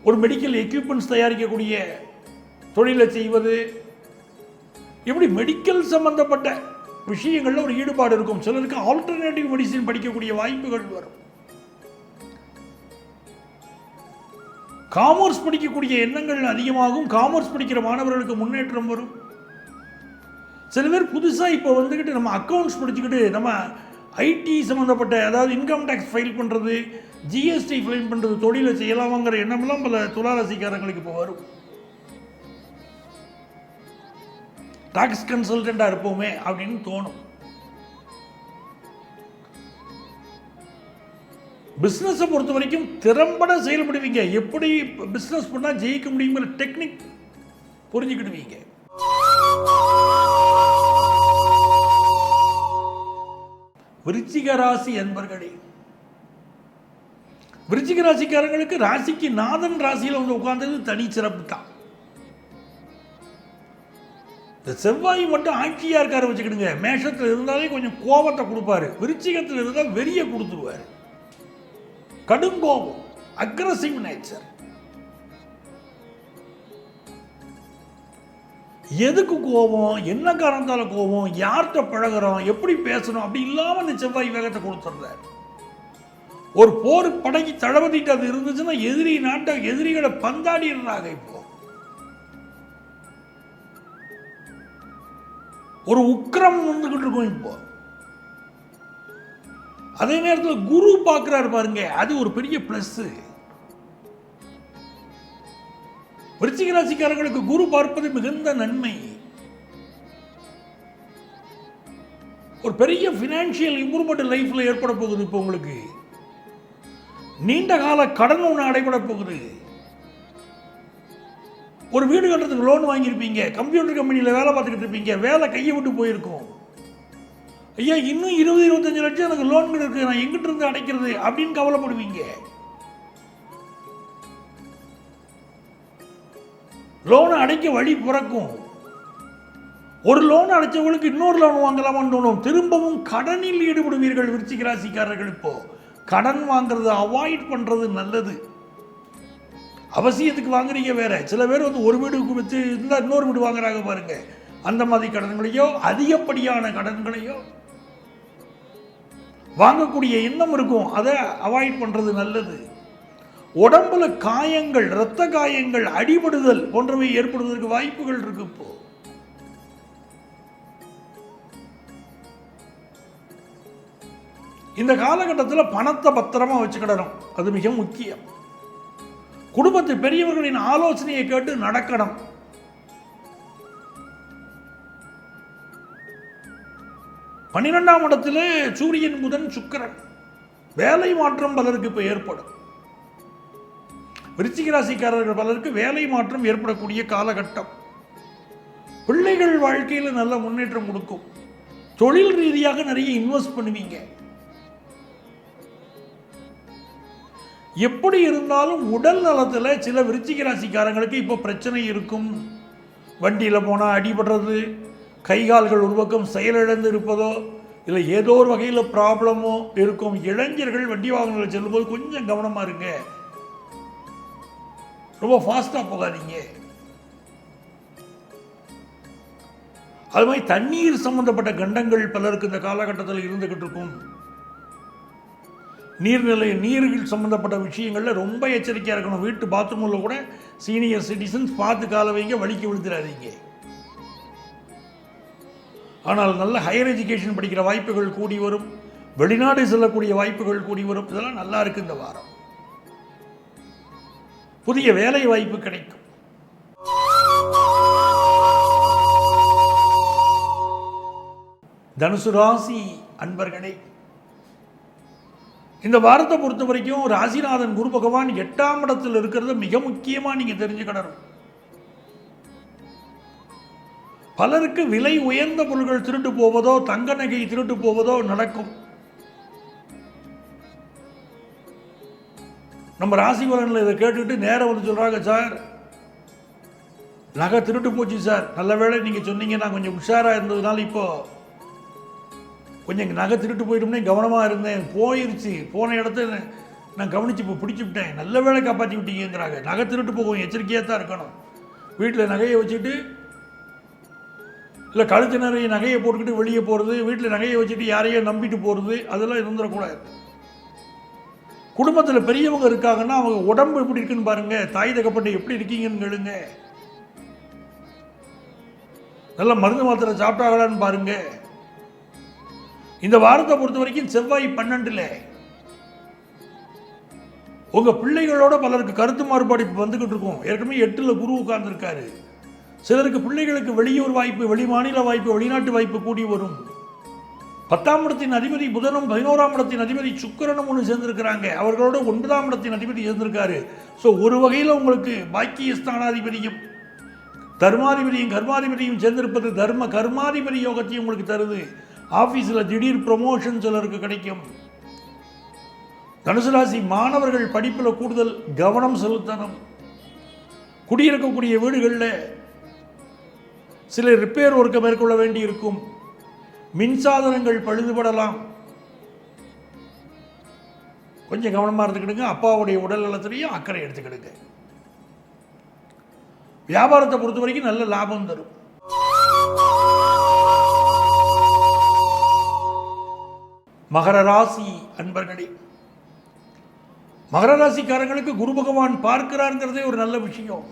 ஒரு மெடிக்கல் எக்யூப்மெண்ட்ஸ் தயாரிக்கக்கூடிய தொழிலை செய்வது, இப்படி மெடிக்கல் சம்பந்தப்பட்ட விஷயங்கள்ல ஒரு ஈடுபாடு இருக்கும். சிலருக்கு ஆல்டர்னேட்டிவ் மெடிசின் படிக்கக்கூடிய வாய்ப்புகள் வரும். காமர்ஸ் படிக்கக்கூடிய எண்ணங்கள் அதிகமாகும். காமர்ஸ் படிக்கிற மாணவர்களுக்கு முன்னேற்றம் வரும். சில பேர் புதுசா இப்போ வந்துக்கிட்டு நம்ம அக்கௌண்ட்ஸ் படிச்சுக்கிட்டு நம்ம ஐடி சம்பந்தப்பட்ட, அதாவது இன்கம் டேக்ஸ் ஃபைல் பண்றது, ஜிஎஸ்டி ஃபைல் பண்றது தொழிலை செய்யலாமாங்கிற எண்ணமெல்லாம் பல துளாராசிக்காரங்களுக்கு இப்போ வரும். டாக்ஸ் கன்சல்டண்டா இருப்போமே அப்படின்னு தோணும். பிஸ்னஸை பொறுத்த வரைக்கும் திறம்பட செயல்படுவீங்க. எப்படி பிஸ்னஸ் பண்ணால் ஜெயிக்க முடியுங்கிற டெக்னிக் புரிஞ்சுக்கிடுவீங்க. விருச்சிக ராசி என்பர்களே, விருச்சிக ராசிக்காரங்களுக்கு ராசிக்கு நாதன் ராசியில் வந்து உட்கார்ந்தது தனி சிறப்பு தான். இந்த செவ்வாய் மட்டும் ஆட்சியா இருக்காரு வச்சுக்கிடுங்க. மேஷத்தில் இருந்தாலே கொஞ்சம் கோபத்தை கொடுப்பாரு, விருச்சிகத்தில் இருந்தால் வெறிய கொடுத்துருவாரு. கடுங்கோபம், அக்ரசிவ் நேச்சர். எதுக்கு கோபம், என்ன காரணத்தால கோபம், யார்கிட்ட பழகிறோம், எப்படி பேசணும் அப்படி இல்லாம இந்த செவ்வாய் வேகத்தை கொடுத்துடுறாரு. ஒரு போர் படைக்கு தளபதிட்டு அது இருந்துச்சுன்னா எதிரி நாட்டை எதிரிகளை பந்தாடிடுறாங்க. இப்போ ஒரு உக்கிரம் வந்துகிட்டு இருக்கும். இப்போ அதே நேரத்தில் குரு பார்க்கிறாரு பாருங்க, அது ஒரு பெரிய பிளஸ். விருச்சிக ராசிக்காரர்களுக்கு குரு பார்ப்பது மிகுந்த நன்மை. ஒரு பெரிய பினான்சியல் இம்ப்ரூவ்மெண்ட் லைஃப்ல ஏற்பட போகுது. இப்போ உங்களுக்கு நீண்ட கால கடன் ஒன்று அடைபட போகுது. ஒரு வீடு கட்டுறதுக்கு லோன் வாங்கியிருப்பீங்க, கம்ப்யூட்டர் கம்பெனியில் வேலை பார்த்துக்கிட்டு இருப்பீங்க, வேலை கையை விட்டு போயிருக்கும். ஐயா இன்னும் 20-25 லட்சம் எனக்கு லோன் இருக்கு, நான் எங்கிட்ட இருந்து அடைக்கிறது அப்படின்னு கவலைப்படுவீங்க. லோனை அடைக்க வழி பிறக்கும். ஒரு லோன் அடைச்சவங்களுக்கு இன்னொரு லோன் வாங்கலாமான்னு தோணும். திரும்பவும் கடனில் ஈடுபடுவீர்கள் விருச்சிக ராசிக்காரர்கள். இப்போ கடன் வாங்குறது அவாய்ட் பண்றது நல்லது. அவசியத்துக்கு வாங்குறீங்க வேற. சில பேர் வந்து ஒரு வீடுக்கு வச்சு இருந்தா இன்னொரு வீடு வாங்குறாங்க பாருங்க. அந்த மாதிரி கடன்களையோ அதிகப்படியான கடன்களையோ வாங்கக்கூடிய எண்ணம் இருக்கும், அதை அவாய்ட் பண்றது நல்லது. உடம்புல காயங்கள், இரத்த காயங்கள், அடிபடுதல் போன்றவை ஏற்படுவதற்கு வாய்ப்புகள் இருக்கு. இப்போ இந்த காலகட்டத்தில் பணத்தை பத்திரமா வச்சுக்கிடணும், அது மிக முக்கியம். குடும்பத்து பெரியவர்களின் ஆலோசனையை கேட்டு நடக்கணும். பன்னிரெண்டாம் இடத்துல சூரியன், புதன், சுக்கிரன். வேலை மாற்றம் பலருக்கு இப்ப ஏற்படும். விருச்சிக ராசிக்காரர்கள் பலருக்கு வேலை மாற்றம் ஏற்படக்கூடிய காலகட்டம். பிள்ளைகள் வாழ்க்கையில் நல்ல முன்னேற்றம் கொடுக்கும். தொழில் ரீதியாக நிறைய இன்வெஸ்ட் பண்ணுவீங்க. எப்படி இருந்தாலும் உடல் நலத்தில் சில விருச்சிக ராசிக்காரங்களுக்கு இப்போ பிரச்சனை இருக்கும். வண்டியில் போனால் அடிபடுறது, கைகால்கள் ஒரு பக்கம் செயலிழந்து இருப்பதோ இல்லை ஏதோ ஒரு வகையில் ப்ராப்ளமோ இருக்கும். இளைஞர்கள் வண்டி வாகனங்களில் செல்லும்போது கொஞ்சம் கவனமாக இருங்க, ரொம்ப ஃபாஸ்ட்டாக போகாதீங்க. அது மாதிரி தண்ணீர் சம்பந்தப்பட்ட கண்டங்கள் பலருக்கு இந்த காலகட்டத்தில் இருந்துகிட்டு இருக்கும். நீர்நிலை, நீர்கள் சம்பந்தப்பட்ட விஷயங்களில் ரொம்ப எச்சரிக்கையாக இருக்கணும். வீட்டு பாத்ரூமில் கூட சீனியர் சிட்டிசன்ஸ் பார்த்து கால வைங்க, வலிக்கு விழுந்துடாதீங்க. ஆனால் நல்ல ஹையர் எஜுகேஷன் படிக்கிற வாய்ப்புகள் கூடி வரும். வெளிநாடு செல்லக்கூடிய வாய்ப்புகள் கூடி வரும். இதெல்லாம் நல்லா இருக்கு. இந்த வாரம் புதிய வேலை வாய்ப்பு கிடைக்கும். தனுசு ராசி அன்பர்களே, இந்த வாரத்தை பொறுத்த வரைக்கும் ராசிநாதன் குரு பகவான் 8ஆம் இடத்தில் இருக்கிறது மிக முக்கியமாக நீங்கள் தெரிஞ்சுக்கிடணும். பலருக்கு விலை உயர்ந்த பொருட்கள் திருட்டு போவதோ, தங்க நகை திருட்டு போவதோ நடக்கும். நம்ம ராசி பலனில் இதை கேட்டுட்டு நேரம் வந்து சொல்றாங்க, சார் நகை திருட்டு போச்சு சார், நல்ல வேளை நீங்கள் சொன்னீங்க, நான் கொஞ்சம் உஷாராக இருந்ததுனால இப்போ கொஞ்சம் நகை திருட்டு போயிட்டோம்னே கவனமாக இருந்தேன், போயிருச்சு, போன இடத்த நான் கவனித்து இப்போ பிடிச்சி விட்டேன், நல்ல வேலை காப்பாற்றி விட்டீங்கிறாங்க. நகை திருட்டு போகும், எச்சரிக்கையாக தான் இருக்கணும். வீட்டில் நகையை வச்சுட்டு இல்லை கழுத்து நிறைய நகையை போட்டுக்கிட்டு வெளியே போகிறது, வீட்டில் நகையை வச்சுட்டு யாரையோ நம்பிட்டு போகிறது, அதெல்லாம் இருந்துடக்கூடாது. குடும்பத்தில் பெரியவங்க இருக்காங்கன்னா அவங்க உடம்பு எப்படி இருக்குன்னு பாருங்க, தாய் தகப்பட்டு எப்படி இருக்கீங்கன்னு கேளுங்க, நல்லா மருந்து மாத்திரை சாப்பிட்டாங்களான்னு பாருங்க. இந்த வாரத்தை பொறுத்த வரைக்கும் செவ்வாய் 12ல் உங்க பிள்ளைகளோட பலருக்கு கருத்து மாறுபாடு இப்போ வந்துகிட்டு இருக்கும். ஏற்கனவே 8ல் குரு உட்கார்ந்துருக்காரு. சிலருக்கு பிள்ளைகளுக்கு வெளியூர் வாய்ப்பு, வெளி மாநில வாய்ப்பு, வெளிநாட்டு வாய்ப்பு கூடி வரும். 10ஆம் இடத்தின் அதிபதி புதனும் 11ஆம் இடத்தின் அதிபதி சுக்கிரனும் ஒன்று சேர்ந்திருக்கிறாங்க. அவர்களோட 9ஆம் இடத்தின் அதிபதி சேர்ந்திருக்காரு. ஸோ ஒரு வகையில் உங்களுக்கு பாக்கிய ஸ்தானாதிபதியும் தர்மாதிபதியும் கர்மாதிபதியும் சேர்ந்திருப்பது தர்ம கர்மாதிபதி யோகத்தையும் உங்களுக்கு தருது. ஆஃபீஸில் திடீர் ப்ரொமோஷன் சிலருக்கு கிடைக்கும். தனுசு ராசி மாணவர்கள் படிப்பில் கூடுதல் கவனம் செலுத்தணும். குடியிருக்கக்கூடிய வீடுகளில் சில ரிப்பேர் ஒர்க்கை மேற்கொள்ள வேண்டி இருக்கும். மின்சாதனங்கள் பழுதுபடலாம். கொஞ்சம் கவனமாக இருந்துக்கிடுங்க. அப்பாவுடைய உடல் நலத்திலையும் அக்கறை எடுத்துக்கிடுங்க. வியாபாரத்தை பொறுத்த வரைக்கும் நல்ல லாபம் தரும். மகர ராசி அன்பர்களே, மகர ராசிக்காரங்களுக்கு குரு பகவான் பார்க்கிறாருங்கிறதே ஒரு நல்ல விஷயம்.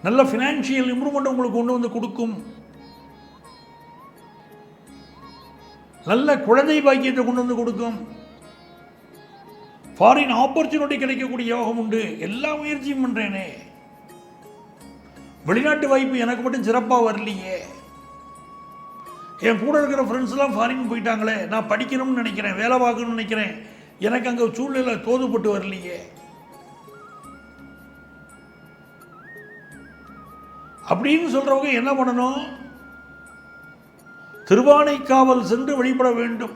நல்ல ஃபினான்ஷியல் இம்ப்ரூவ்மெண்ட் உங்களுக்கு கொண்டு வந்து கொடுக்கும். நல்ல குழந்தை பாக்கியத்தை கொண்டு வந்து கொடுக்கும். ஃபாரின் ஆப்பர்ச்சுனிட்டி கிடைக்கக்கூடிய யோகம் உண்டு. எல்லா முயற்சியும் பண்றேனே, வெளிநாட்டு வாய்ப்பு எனக்கு மட்டும் சிறப்பாக வரலையே. என் கூட இருக்கிற ஃப்ரெண்ட்ஸ்லாம் ஃபாரின் போயிட்டாங்களே, நான் படிக்கணும்னு நினைக்கிறேன், வேலை பார்க்கணும்னு நினைக்கிறேன், எனக்கு அங்கே சூழ்நிலை தோதுப்பட்டு வரலையே அப்படின்னு சொல்றவங்க என்ன பண்ணணும்? திருவானைக்காவல் சென்று வழிபட வேண்டும்.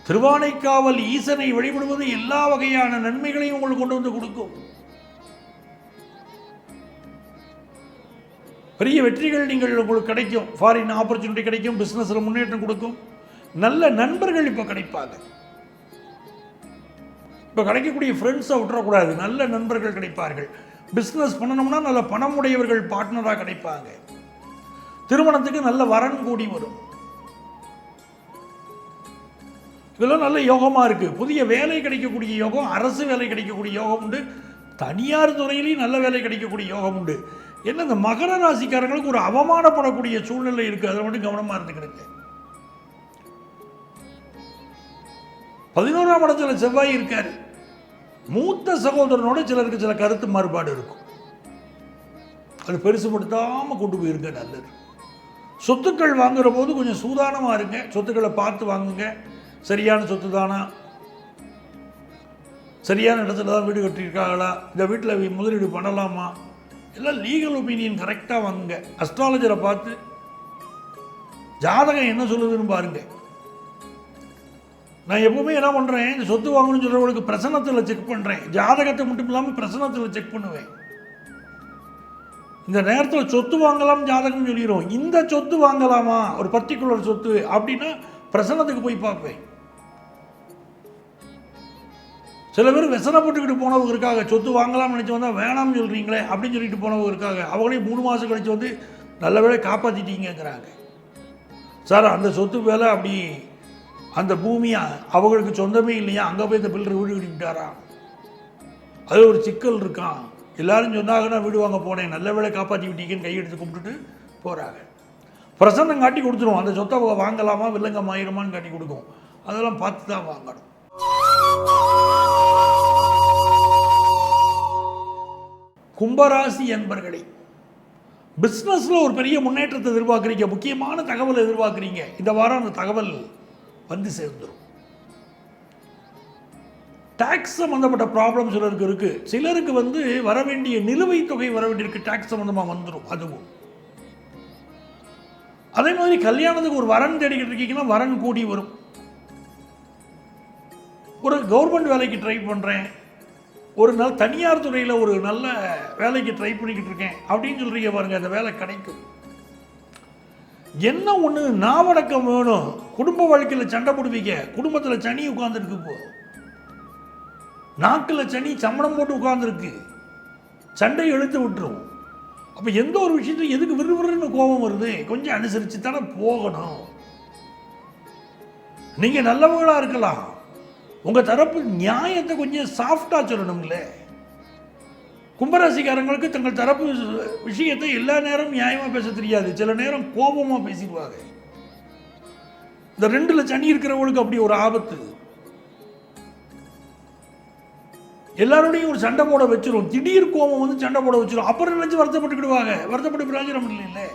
திருவானைக்காவல் ஈசனை வழிபடுவது எல்லா வகையான நன்மைகளையும் உங்களுக்கு கொண்டு வந்து கொடுக்கும். பெரிய வெற்றிகள் நீங்கள் உங்களுக்கு கிடைக்கும். ஃபாரின் ஆப்பர்ச்சுனிட்டி கிடைக்கும். பிசினஸ்ல முன்னேற்றம் கொடுக்கும். நல்ல நண்பர்கள் இப்போ கிடைப்பாங்க. இப்போ கிடைக்கக்கூடிய ஃப்ரெண்ட்ஸை விட்டுறக்கூடாது. நல்ல நண்பர்கள் கிடைப்பார்கள். பிஸ்னஸ் பண்ணணும்னா நல்ல பணம் உடையவர்கள் பார்ட்னராக கிடைப்பாங்க. திருமணத்துக்கு நல்ல வரன் கூடி வரும். இதெல்லாம் நல்ல யோகமாக இருக்கு. புதிய வேலை கிடைக்கக்கூடிய யோகம், அரசு வேலை கிடைக்கக்கூடிய யோகம் உண்டு. தனியார் துறையிலையும் நல்ல வேலை கிடைக்கக்கூடிய யோகம் உண்டு. என்ன, இந்த மகர ராசிக்காரங்களுக்கு ஒரு அவமானப்படக்கூடிய சூழ்நிலை இருக்கு. அதை மட்டும் கவனமாக இருந்துக்கிடுங்க. 11ஆம் இடத்துல செவ்வாய் இருக்காரு. மூத்த சகோதரனோட சிலருக்கு சில கருத்து மாறுபாடு இருக்கும். அது பெருசுபடுத்தாமல் கொண்டு போயிருக்க நல்லது. சொத்துக்கள் வாங்குற போது கொஞ்சம் சூதானமாக இருங்க. சொத்துக்களை பார்த்து வாங்குங்க. சரியான சொத்து தானா, சரியான இடத்துல தான் வீடு கட்டியிருக்காங்களா, இந்த வீட்டில் முதலீடு பண்ணலாமா, எல்லாம் லீகல் ஒப்பீனியன் கரெக்டாக வாங்குங்க. அஸ்ட்ராலஜரை பார்த்து ஜாதகம் என்ன சொல்லுதுன்னு பாருங்க. நான் எப்பவுமே என்ன பண்ணுறேன், இந்த சொத்து வாங்கணும்னு சொல்கிறவங்களுக்கு பிரசனத்தில் செக் பண்ணுறேன். ஜாதகத்தை மட்டும் இல்லாமல் பிரசனத்தில் செக் பண்ணுவேன். இந்த நேரத்தில் சொத்து வாங்கலாம் ஜாதகம் சொல்லிடும். இந்த சொத்து வாங்கலாமா, ஒரு பர்டிகுலர் சொத்து அப்படின்னா பிரசனத்துக்கு போய் பார்ப்பேன். சில பேர் விசனப்பட்டுக்கிட்டு போனவங்க இருக்காங்க. சொத்து வாங்கலாம்னு நினச்சி வந்தால் வேணாம்னு சொல்கிறீங்களே அப்படின்னு சொல்லிட்டு போனவங்க இருக்காங்க. அவங்களே 3 மாதம் கழிச்சு வந்து நல்ல வேலை காப்பாற்றிட்டீங்கிறாங்க. சார் அந்த சொத்து வேலை அப்படி அந்த பூமியா அவங்களுக்கு சொந்தமே இல்லையா, அங்கே போய் இந்த பில்லர் வீடு கட்டிக்கிட்டாரா, அது ஒரு சிக்கல் இருக்கான். எல்லாரும் சொன்னாங்கன்னா வீடு வாங்க போனேன், நல்ல வேலை காப்பாற்றி விட்டீங்கன்னு கையெடுத்து கும்பிட்டுட்டு போகிறாங்க. பிரசன்னம் காட்டி கொடுத்துருவோம். அந்த சொத்தை வாங்கலாமா வில்லங்கம் ஆயிருமான்னு காட்டி கொடுக்கும். அதெல்லாம் பார்த்து தான் வாங்கணும். கும்பராசி என்பர்களே, பிஸ்னஸில் ஒரு பெரிய முன்னேற்றத்தை எதிர்பார்க்குறீங்க. முக்கியமான தகவல் எதிர்பார்க்குறீங்க. இந்த வாரம் அந்த தகவல் வந்து சேர்ந்துடும். டாக்ஸ் சம்மந்தப்பட்ட ப்ராப்ளம் சிலருக்கு இருக்குது. சிலருக்கு வந்து வர வேண்டிய நிலுவைத் தொகை வர வேண்டியிருக்கு. டாக்ஸ் சம்மந்தமாக வந்துடும். அதுவும் அதே மாதிரி கல்யாணத்துக்கு ஒரு வரன் தேடிக்கிட்டு இருக்கீங்கன்னா வரன் கூடி வரும். ஒரு கவர்மெண்ட் வேலைக்கு ட்ரை பண்ணுறேன், ஒரு நாள் தனியார் துறையில் ஒரு நல்ல வேலைக்கு ட்ரை பண்ணிக்கிட்டு இருக்கேன் அப்படின்னு சொல்கிறீங்க பாருங்கள், அந்த வேலை கிடைக்கும். என்ன ஒன்று, நாவடக்கம் வேணும். குடும்ப வாழ்க்கையில் சண்டை போடுவீங்க. குடும்பத்தில் சனி உட்கார்ந்துருக்கு. போ நாக்கில் சனி சம்பளம் போட்டு உட்கார்ந்துருக்கு. சண்டை இழுத்து விட்டுரும். அப்போ எந்த ஒரு விஷயத்தையும் எதுக்கு விறுவிறுன்னு கோபம் வருது, கொஞ்சம் அனுசரித்து தானே போகணும். நீங்கள் நல்லவங்களாக இருக்கலாம், உங்கள் தரப்பு நியாயத்தை கொஞ்சம் சாஃப்டாக சொல்லணும்ல. கும்பராசிக்காரங்களுக்கு தங்கள் தரப்பு விஷயத்தை எல்லா நேரம் நியாயமாக பேச தெரியாது. சில நேரம் கோபமாக பேசிடுவாங்க. இந்த 2ல் சனி இருக்கிறவங்களுக்கு அப்படி ஒரு ஆபத்து. எல்லாரோடையும் ஒரு சண்டை போட வச்சிரும். திடீர் கோபம் வந்து சண்டை போட வச்சிரும். அப்புறம் நினைச்சு வருத்தப்பட்டுக்கிடுவாங்க. வருத்தப்பட்டு பிரயோஜனம் இல்லை.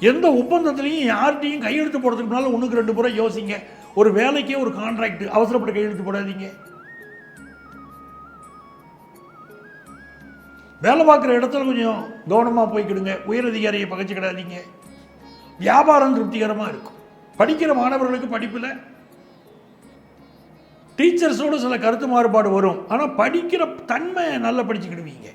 எந்த ஒப்பந்தத்திலையும் யார்கிட்டையும் கையெழுத்து போடுறதுக்கு முன்னால் 1க்கு 2 முறை யோசிங்க. ஒரு வேலைக்கே ஒரு கான்ட்ராக்ட் அவசரப்பட்டு கையெழுத்து போடாதீங்க. வேலை பார்க்குற இடத்துல கொஞ்சம் கவனமாக போய்க்கிடுங்க. உயரதிகாரியை பகைச்சிக்கிடாதீங்க. வியாபாரம் திருப்திகரமாக இருக்கும். படிக்கிற மாணவர்களுக்கு படிப்பில் டீச்சர்ஸோடு சில கருத்து மாறுபாடு வரும். ஆனால் படிக்கிற தன்மை நல்லா படிச்சுக்கிடுவீங்க.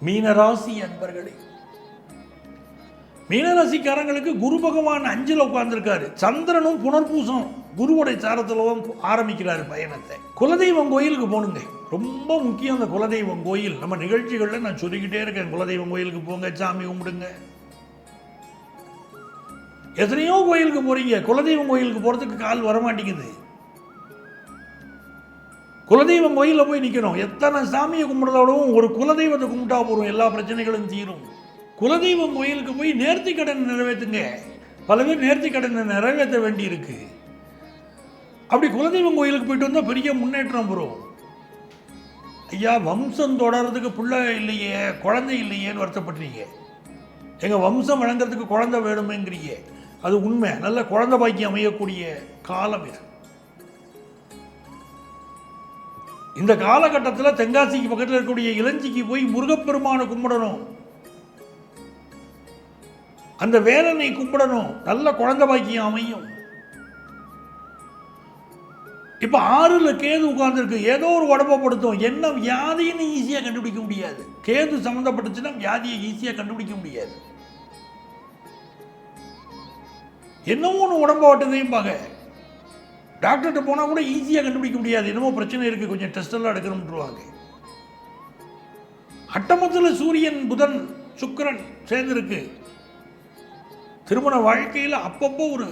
மீனராசி அன்பர்களே, மீனராசிக்காரங்களுக்கு குரு பகவான் 5ல் உட்கார்ந்துருக்காரு. சந்திரனும் புனர்பூசம் குருவுடைய சாரத்திலும் ஆரம்பிக்கிறாரு பயணத்தை. குலதெய்வம் கோயிலுக்கு போகணுங்க, ரொம்ப முக்கியம். அந்த குலதெய்வம் கோயில் நம்ம நிகழ்ச்சிகளில் நான் சொல்லிக்கிட்டே இருக்கேன். குலதெய்வம் கோயிலுக்கு போங்க, சாமி கும்பிடுங்க. எத்தனையோ கோயிலுக்கு போறீங்க, குலதெய்வம் கோயிலுக்கு போறதுக்கு கால் வரமாட்டேங்குது. குலதெய்வம் கோயிலில் போய் நிற்கணும். எத்தனை சாமியை கும்பிடுறதோடவும் ஒரு குலதெய்வத்தை கும்பிட்டா போகிறோம், எல்லா பிரச்சனைகளும் தீரும். குலதெய்வம் கோயிலுக்கு போய் நேர்த்தி கடன் நிறைவேற்றுங்க. பல பேர் நேர்த்தி கடனை நிறைவேற்ற வேண்டி இருக்கு. அப்படி குலதெய்வம் கோயிலுக்கு போயிட்டு வந்தால் பெரிய முன்னேற்றம் வரும். ஐயா, வம்சம் தொடர்றதுக்கு பிள்ளை இல்லையே, குழந்தை இல்லையேன்னு வருத்தப்படுறீங்க. எங்கள் வம்சம் வழங்குறதுக்கு குழந்தை வேணுமேங்கிறீங்க. அது உண்மை. நல்ல குழந்தை பாக்கியம் அமையக்கூடிய காலம் இது. இந்த காலகட்டத்தில் தென்காசிக்கு பக்கத்தில் இருக்கக்கூடிய இளஞ்சிக்கு போய் முருகப்பெருமானை கும்பிடணும், அந்த வேலனை கும்பிடணும். நல்ல குழந்தை பாக்கியம் அமையும். இப்ப 6ல் கேது உட்கார்ந்துருக்கு. ஏதோ ஒரு உடம்பப்படுத்தும். என்ன வியாதின்னு ஈஸியாக கண்டுபிடிக்க முடியாது. கேது சம்மந்தப்பட்டுச்சுன்னா வியாதியை ஈஸியாக கண்டுபிடிக்க முடியாது. என்னமோ ஒன்று உடம்ப ஓட்டதையும் பார்க்க டாக்டர்கிட்ட போனால் கூட ஈஸியாக கண்டுபிடிக்க முடியாது. என்னமோ பிரச்சனை இருக்குது, கொஞ்சம் டெஸ்ட் எல்லாம் எடுக்கணும்ன்றுவாங்க. அட்டமத்தில் சூரியன், புதன், சுக்கிரன் சேர்ந்திருக்கு. திருமண வாழ்க்கையில் அப்பப்போ ஒரு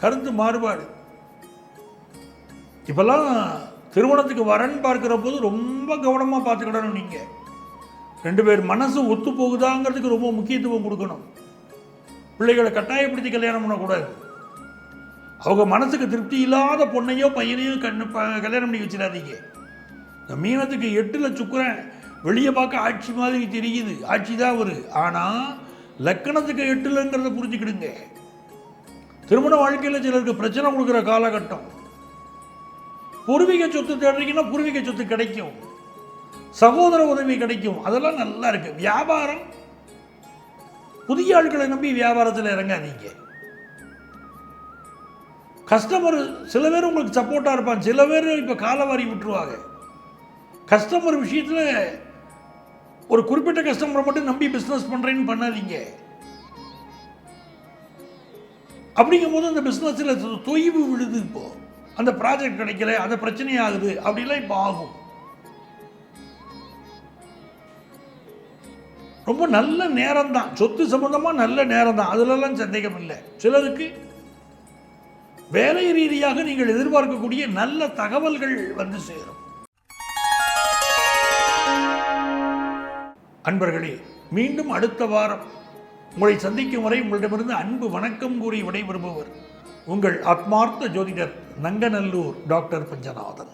கருத்து மாறுபாடு. இப்பெல்லாம் திருமணத்துக்கு வரன் பார்க்கிற போது ரொம்ப கவனமாக பார்த்துக்கிடணும். நீங்கள் 2 பேர் மனசு ஒத்து போகுதாங்கிறதுக்கு ரொம்ப முக்கியத்துவம் கொடுக்கணும். பிள்ளைகளை கட்டாயப்படுத்தி கல்யாணம் பண்ணக்கூடாது. அவங்க மனசுக்கு திருப்தி இல்லாத பொண்ணையோ பையனையோ கல்யாணம் பண்ணி வச்சிடாதீங்க. இந்த மீனத்துக்கு 8ல் சுக்கிரன் வெளியே பார்க்க ஆட்சி மாதிரி தெரியுது, ஆட்சி தான் வரும். ஆனால் லக்கணத்துக்கு 8லங்கிறத புரிஞ்சுக்கிடுங்க. திருமண வாழ்க்கையில் சிலருக்கு பிரச்சனை கொடுக்குற காலகட்டம். பூர்வீக சொத்து தேடுறீங்கன்னா பூர்வீக சொத்து கிடைக்கும், சகோதர உதவி கிடைக்கும், அதெல்லாம் நல்லா இருக்கு. வியாபாரம், புதிய ஆட்களை நம்பி வியாபாரத்தில் இறங்காதீங்க. கஸ்டமர் சில பேர் உங்களுக்கு சப்போர்ட்டாக இருப்பாங்க, சில பேர் இப்போ காலவாரி விட்டுருவாங்க. கஸ்டமர் விஷயத்தில் ஒரு குறிப்பிட்ட கஸ்டமரை மட்டும் நம்பி பிஸ்னஸ் பண்ணுறேன்னு பண்ணாதீங்க. அப்படிங்கும் போது அந்த பிஸ்னஸில் தொய்வு விழுது. இப்போ அந்த ப்ராஜெக்ட் கிடைக்கல, அந்த பிரச்சனையாகுது, அப்படிலாம் இப்போ ஆகும். ரொம்ப நல்ல நேரம் தான், சொத்து சம்பந்தமாக நல்ல நேரம் தான், அதுலலாம் சந்தேகம் இல்லை. சிலருக்கு வேலை ரீதியாக நீங்கள் எதிர்பார்க்கக்கூடிய நல்ல தகவல்கள் வந்து சேரும். அன்பர்களே, மீண்டும் அடுத்த வாரம் உங்களை சந்திக்கும் வரை உங்களிடமிருந்து அன்பு வணக்கம் கூறி விடைபெறுபவர் உங்கள் ஆத்மார்த்த ஜோதிடர் நங்கநல்லூர் டாக்டர் பஞ்சநாதன்.